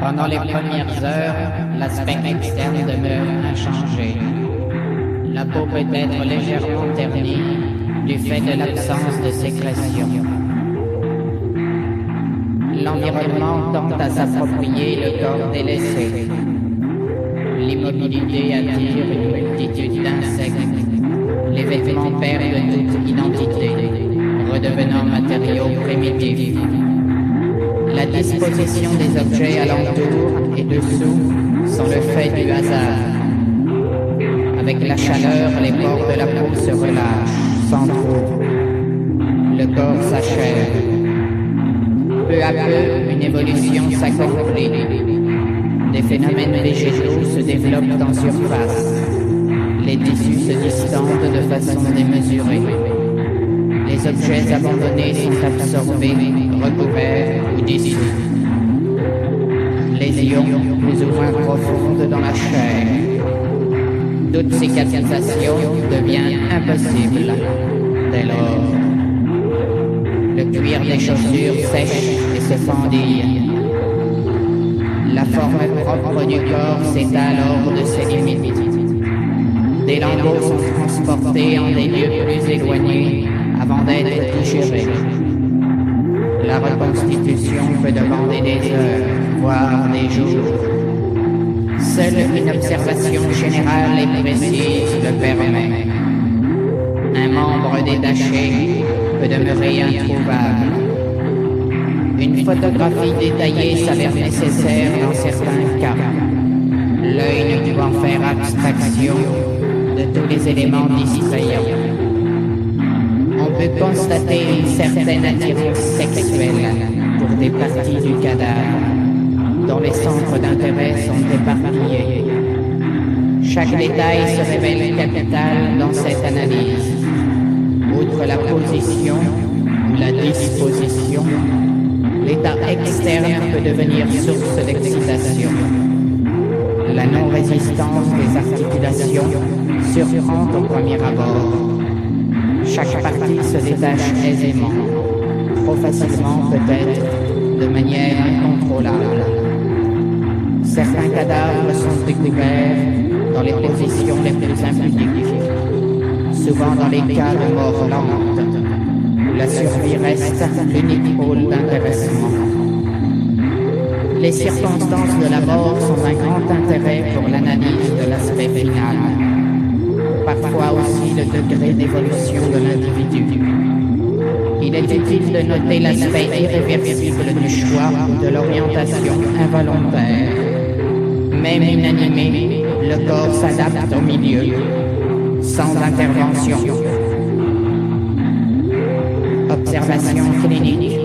Pendant les premières heures, l'aspect externe demeure inchangé. La peau peut être légèrement ternie du fait de l'absence de sécrétion. L'environnement tend à s'approprier le corps délaissé. L'immobilité attire une multitude d'insectes. Les vêtements perdent toute identité, redevenant matériaux primitifs. La disposition des objets alentour et dessous sont le fait du hasard. Avec la chaleur, les pores de la peau se relâchent, s'entrouvent. Le corps s'achève. Peu à peu, une évolution s'accomplit. Des phénomènes végétaux se développent en surface. Les tissus se distendent de façon démesurée. Les objets abandonnés sont absorbés, recouverts ou dissous. Lésions plus ou moins profondes dans la chair. Toute cicatrisation devient impossible dès lors. Le cuir des chaussures sèche et se fendille. La forme propre du corps s'étale hors de ses limites. Des lambeaux sont transportés en des lieux plus éloignés avant d'être digérés. La reconstitution peut demander des heures, voire des jours. Seule une observation générale et précise le permet. Un membre détaché peut demeurer introuvable. Une photographie détaillée s'avère nécessaire dans certains cas. L'œil ne pouvant faire abstraction de tous les éléments distrayants. On peut constater une certaine attirance sexuelle pour des parties du cadavre, dont les centres d'intérêt sont éparpillés. Chaque détail se révèle capital dans cette analyse. Outre la position ou la disposition, l'état externe peut devenir source d'excitation. La non-résistance des articulations surprend au premier abord. Chaque partie se détache aisément, trop facilement peut-être, de manière incontrôlable. Certains cadavres sont découverts dans les positions les plus impudiques, souvent dans les cas de mort lente, où la survie reste l'unique pôle d'intéressement. Les circonstances de la mort sont d'un grand intérêt pour l'analyse de l'aspect final, parfois aussi le degré d'évolution de l'individu. Il est utile de noter l'aspect irréversible du choix ou de l'orientation involontaire. Même inanimé, le corps s'adapte au milieu, sans intervention. Observation clinique.